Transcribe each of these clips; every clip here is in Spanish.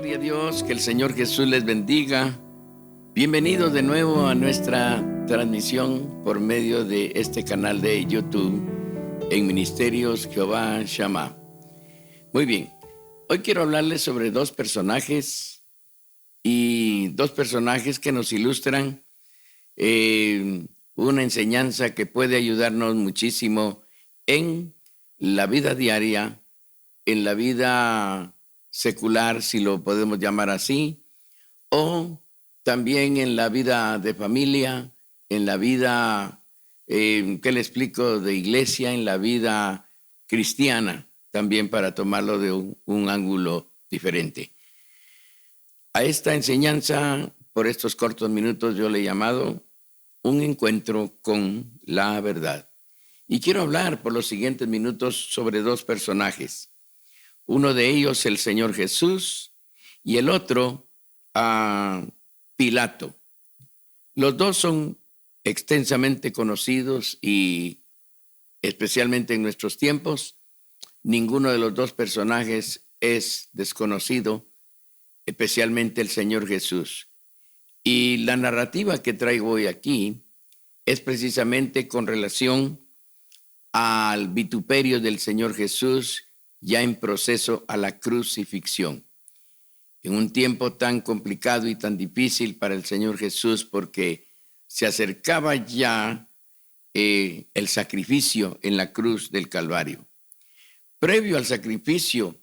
Gloria a Dios, que el Señor Jesús les bendiga. Bienvenidos de nuevo a nuestra transmisión por medio de este canal de YouTube en Ministerios Jehová Shammah. Muy bien, hoy quiero hablarles sobre dos personajes que nos ilustran una enseñanza que puede ayudarnos muchísimo en la vida diaria, en la vida secular, si lo podemos llamar así, o también en la vida de familia, en la vida, ¿qué le explico?, de iglesia, en la vida cristiana, también para tomarlo de un ángulo diferente. A esta enseñanza, por estos cortos minutos, yo le he llamado un encuentro con la verdad. Y quiero hablar por los siguientes minutos sobre dos personajes. Uno de ellos, el Señor Jesús, y el otro, Pilato. Los dos son extensamente conocidos y especialmente en nuestros tiempos, ninguno de los dos personajes es desconocido, especialmente el Señor Jesús. Y la narrativa que traigo hoy aquí es precisamente con relación al vituperio del Señor Jesús ya en proceso a la crucifixión. En un tiempo tan complicado y tan difícil para el Señor Jesús, porque se acercaba ya el sacrificio en la cruz del Calvario. Previo al sacrificio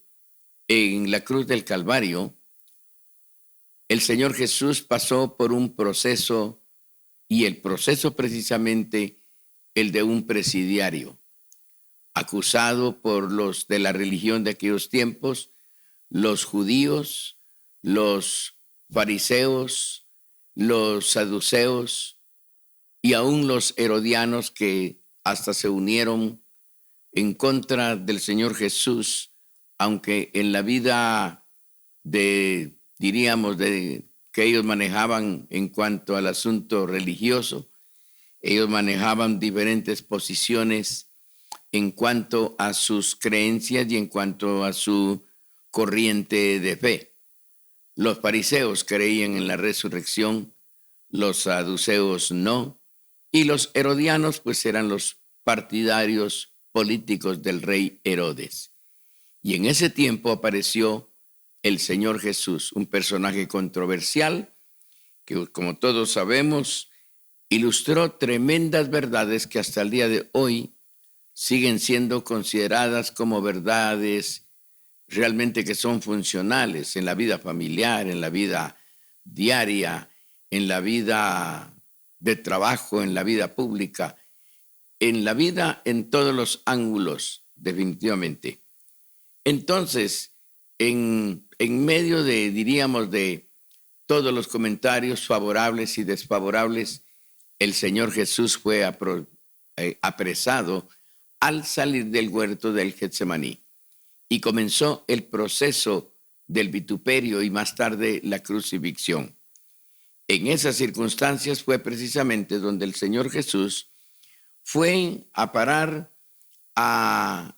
en la cruz del Calvario, el Señor Jesús pasó por un proceso, y el proceso precisamente el de un presidiario, acusado por los de la religión de aquellos tiempos, los judíos, los fariseos, los saduceos y aún los herodianos, que hasta se unieron en contra del Señor Jesús, aunque en la vida que ellos manejaban en cuanto al asunto religioso, ellos manejaban diferentes posiciones en cuanto a sus creencias y en cuanto a su corriente de fe. Los fariseos creían en la resurrección, los saduceos no, y los herodianos pues eran los partidarios políticos del rey Herodes. Y en ese tiempo apareció el Señor Jesús, un personaje controversial que, como todos sabemos, ilustró tremendas verdades que hasta el día de hoy siguen siendo consideradas como verdades realmente que son funcionales en la vida familiar, en la vida diaria, en la vida de trabajo, en la vida pública, en la vida en todos los ángulos, definitivamente. Entonces, en medio de todos los comentarios favorables y desfavorables, el Señor Jesús fue apresado al salir del huerto del Getsemaní, y comenzó el proceso del vituperio y más tarde la crucifixión. En esas circunstancias fue precisamente donde el Señor Jesús fue a parar a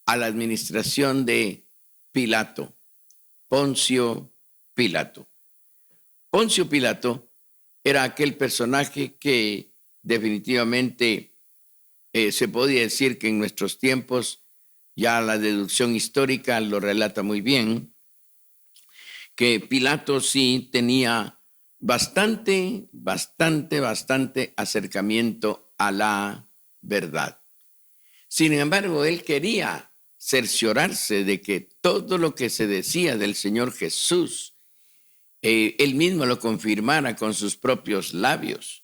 la administración de Pilato, Poncio Pilato. Poncio Pilato era aquel personaje que definitivamente se podía decir que en nuestros tiempos, ya la deducción histórica lo relata muy bien, que Pilato sí tenía bastante acercamiento a la verdad. Sin embargo, él quería cerciorarse de que todo lo que se decía del Señor Jesús, él mismo lo confirmara con sus propios labios,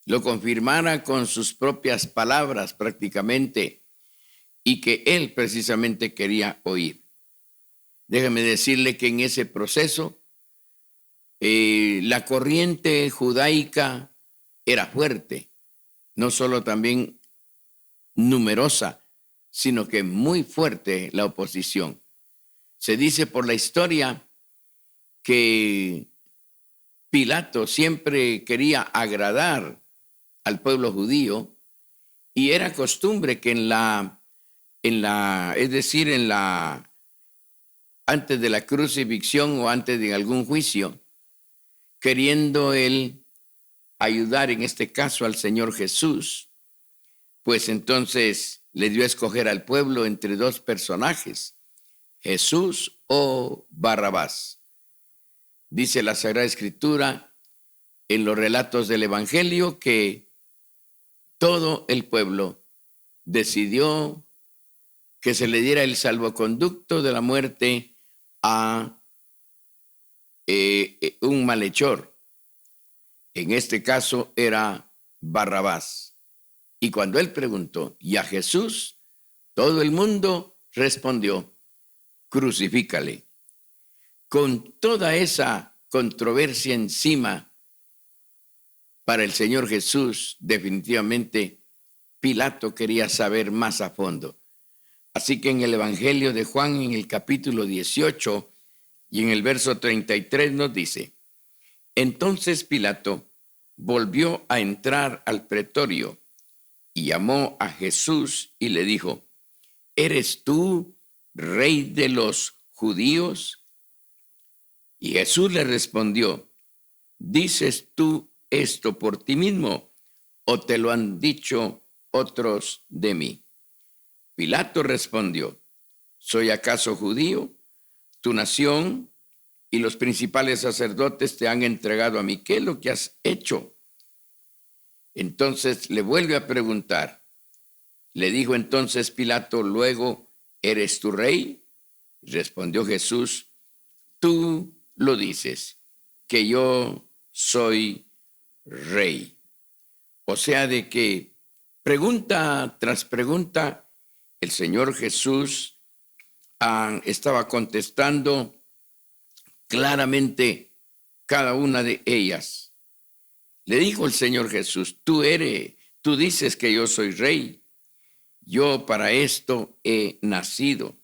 lo confirmara con sus propias palabras prácticamente, y que él precisamente quería oír. Déjame decirle que en ese proceso la corriente judaica era fuerte, no solo también numerosa, sino que muy fuerte la oposición. Se dice por la historia que Pilato siempre quería agradar al pueblo judío, y era costumbre que en la antes de la crucifixión o antes de algún juicio, queriendo él ayudar en este caso al Señor Jesús, pues entonces le dio a escoger al pueblo entre dos personajes, Jesús o Barrabás. Dice la Sagrada Escritura en los relatos del Evangelio que todo el pueblo decidió que se le diera el salvoconducto de la muerte a un malhechor. En este caso era Barrabás. Y cuando él preguntó, ¿y a Jesús? Todo el mundo respondió, crucifícale. Con toda esa controversia encima para el Señor Jesús, definitivamente Pilato quería saber más a fondo. Así que en el Evangelio de Juan, en el capítulo 18 y en el verso 33 nos dice, entonces Pilato volvió a entrar al pretorio y llamó a Jesús y le dijo, ¿eres tú rey de los judíos? Y Jesús le respondió, ¿dices tú esto por ti mismo o te lo han dicho otros de mí? Pilato respondió, ¿soy acaso judío? Tu nación y los principales sacerdotes te han entregado a mí. ¿Qué es lo que has hecho? Entonces le vuelve a preguntar. Le dijo entonces Pilato, luego, ¿eres tu rey? Respondió Jesús, tú lo dices, que yo soy rey. O sea, de que pregunta tras pregunta, el Señor Jesús estaba contestando claramente cada una de ellas. Le dijo el Señor Jesús, tú dices que yo soy rey. Yo para esto he nacido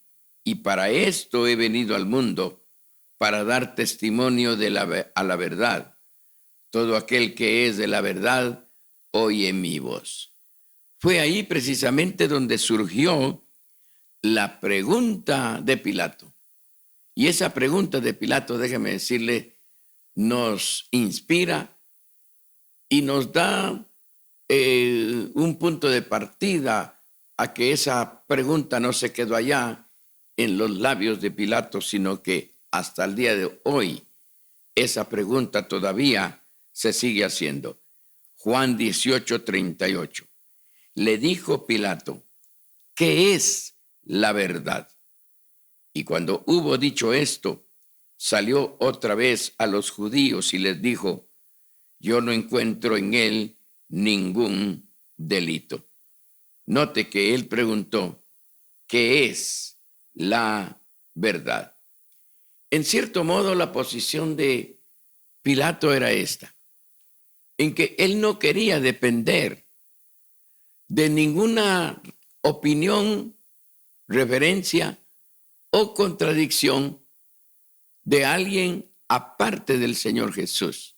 y para esto he venido al mundo, para dar testimonio a la verdad. Todo aquel que es de la verdad oye mi voz. Fue ahí precisamente donde surgió la pregunta de Pilato. Y esa pregunta de Pilato, déjeme decirle, nos inspira y nos da un punto de partida a que esa pregunta no se quedó allá en los labios de Pilato, sino que hasta el día de hoy esa pregunta todavía se sigue haciendo. Juan 18:38. Le dijo Pilato, ¿qué es la verdad? Y cuando hubo dicho esto, salió otra vez a los judíos y les dijo, yo no encuentro en él ningún delito. Note que él preguntó, ¿qué es la verdad? En cierto modo, la posición de Pilato era esta, en que él no quería depender de ninguna opinión, referencia o contradicción de alguien aparte del Señor Jesús.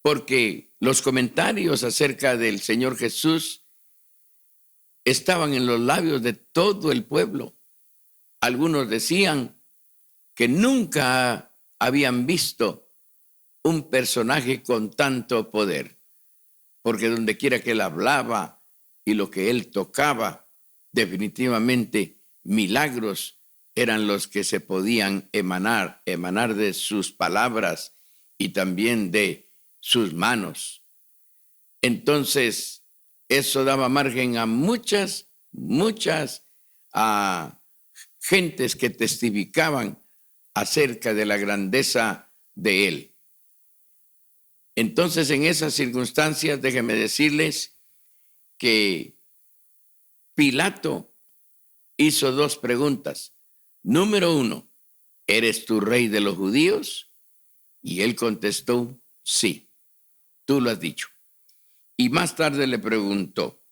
Porque los comentarios acerca del Señor Jesús estaban en los labios de todo el pueblo. Algunos decían que nunca habían visto un personaje con tanto poder, porque donde quiera que él hablaba y lo que él tocaba, definitivamente milagros eran los que se podían emanar de sus palabras y también de sus manos. Entonces, eso daba margen a muchas gentes que testificaban acerca de la grandeza de él. Entonces, en esas circunstancias, déjenme decirles que Pilato hizo dos preguntas. Número 1, ¿eres tú rey de los judíos? Y él contestó, sí, tú lo has dicho. Y más tarde le preguntó,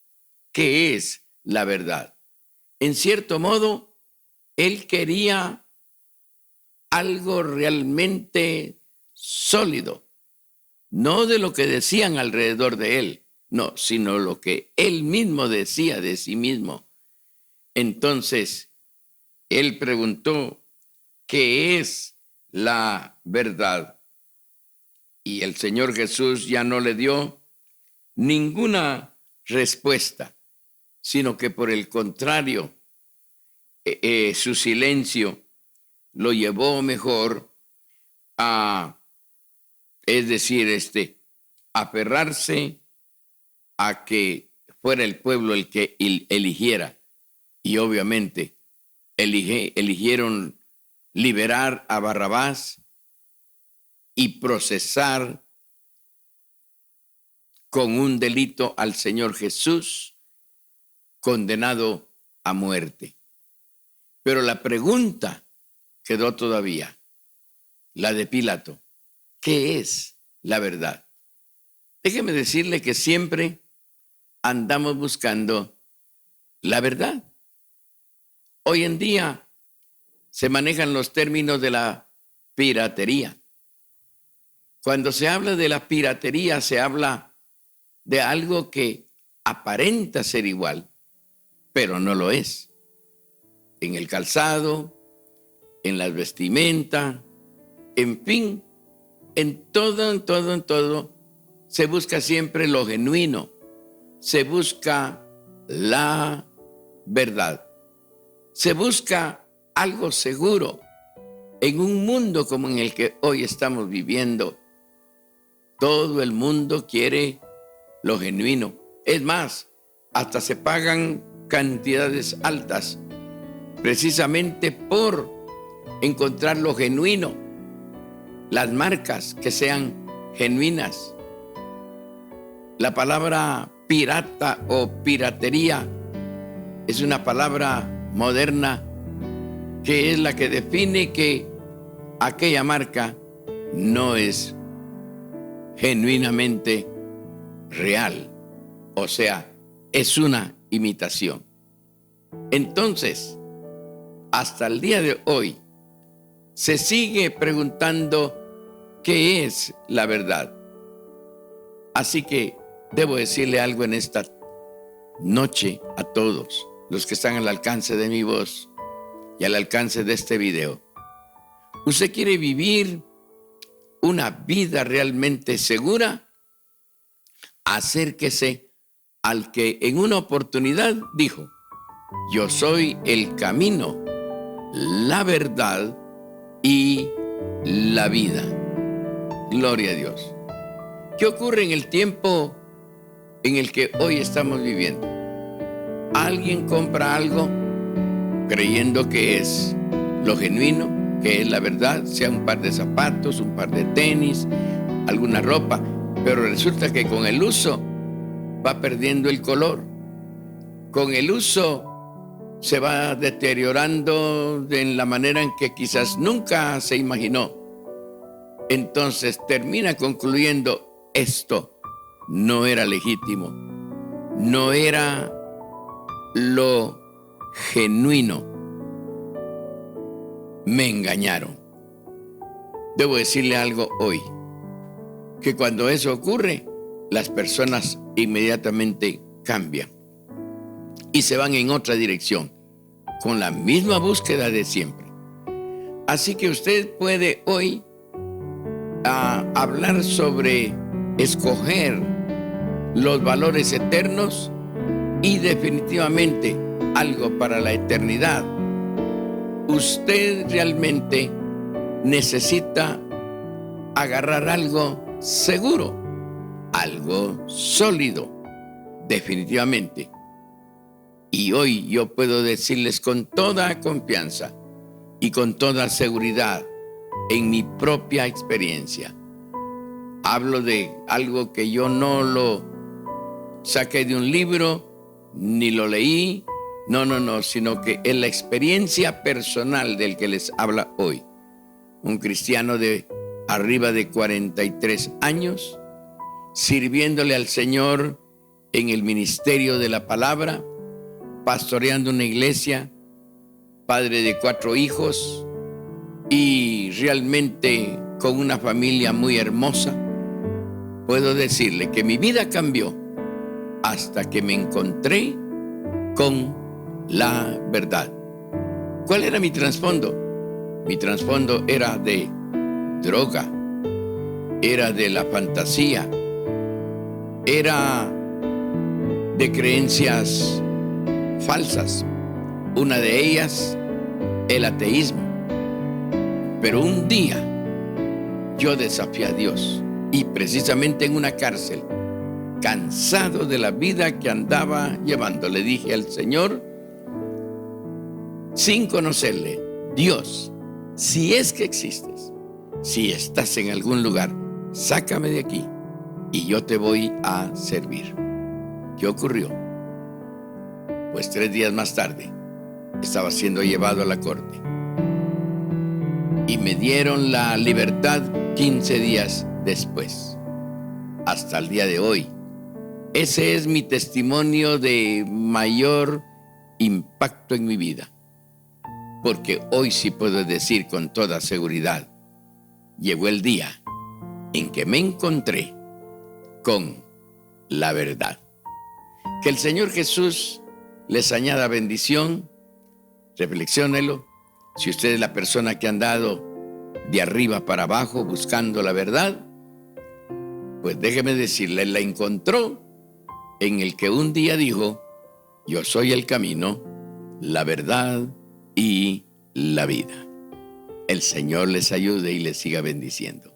¿qué es la verdad? En cierto modo, él quería algo realmente sólido, no de lo que decían alrededor de él, no, sino lo que él mismo decía de sí mismo. Entonces, él preguntó, ¿qué es la verdad? Y el Señor Jesús ya no le dio ninguna respuesta, sino que por el contrario, su silencio lo llevó mejor a, es decir, aferrarse a que fuera el pueblo el que eligiera. Y obviamente eligieron liberar a Barrabás y procesar con un delito al Señor Jesús, condenado a muerte. Pero la pregunta quedó todavía, la de Pilato: ¿qué es la verdad? Déjeme decirle que siempre andamos buscando la verdad. Hoy en día se manejan los términos de la piratería. Cuando se habla de la piratería, se habla de algo que aparenta ser igual, pero no lo es. En el calzado, en las vestimentas, en fin, en todo, se busca siempre lo genuino, se busca la verdad, se busca algo seguro. En un mundo como en el que hoy estamos viviendo, todo el mundo quiere lo genuino. Es más, hasta se pagan cantidades altas precisamente por encontrar lo genuino, las marcas que sean genuinas. La palabra pirata o piratería es una palabra moderna que es la que define que aquella marca no es genuinamente real, o sea, es una imitación. Entonces, hasta el día de hoy, se sigue preguntando qué es la verdad. Así que debo decirle algo en esta noche a todos los que están al alcance de mi voz y al alcance de este video. ¿Usted quiere vivir una vida realmente segura? Acérquese al que en una oportunidad dijo: yo soy el camino, la verdad y la vida. Gloria a Dios. ¿Qué ocurre en el tiempo en el que hoy estamos viviendo? Alguien compra algo creyendo que es lo genuino, que es la verdad, sea un par de zapatos, un par de tenis, alguna ropa, pero resulta que con el uso va perdiendo el color. Con el uso se va deteriorando en la manera en que quizás nunca se imaginó. Entonces termina concluyendo: esto no era legítimo, no era lo genuino, me engañaron. Debo decirle algo hoy, que cuando eso ocurre, las personas inmediatamente cambian y se van en otra dirección, con la misma búsqueda de siempre. Así que usted puede hoy hablar sobre escoger los valores eternos y definitivamente algo para la eternidad. Usted realmente necesita agarrar algo seguro, algo sólido, definitivamente. Y hoy yo puedo decirles con toda confianza y con toda seguridad, en mi propia experiencia, hablo de algo que yo no lo saqué de un libro, ni lo leí, no, sino que es la experiencia personal del que les habla hoy. Un cristiano de arriba de 43 años, sirviéndole al Señor en el ministerio de la palabra, pastoreando una iglesia, padre de 4 hijos y realmente con una familia muy hermosa. Puedo decirle que mi vida cambió hasta que me encontré con la verdad. ¿Cuál era mi trasfondo? Mi trasfondo era de droga, era de la fantasía, era de creencias falsas. Una de ellas, el ateísmo. Pero un día yo desafié a Dios, y precisamente en una cárcel, cansado de la vida que andaba llevando, le dije al Señor, sin conocerle: Dios, si es que existes, si estás en algún lugar, sácame de aquí y yo te voy a servir. ¿Qué ocurrió? Pues 3 días más tarde estaba siendo llevado a la corte y me dieron la libertad 15 días después. Hasta el día de hoy, ese es mi testimonio de mayor impacto en mi vida, porque hoy sí puedo decir con toda seguridad: llegó el día en que me encontré con la verdad. Que el Señor Jesús les añada bendición. Reflexiónelo. Si usted es la persona que ha andado de arriba para abajo buscando la verdad, pues déjeme decirle, la encontró en el que un día dijo: yo soy el camino, la verdad y la vida. El Señor les ayude y les siga bendiciendo.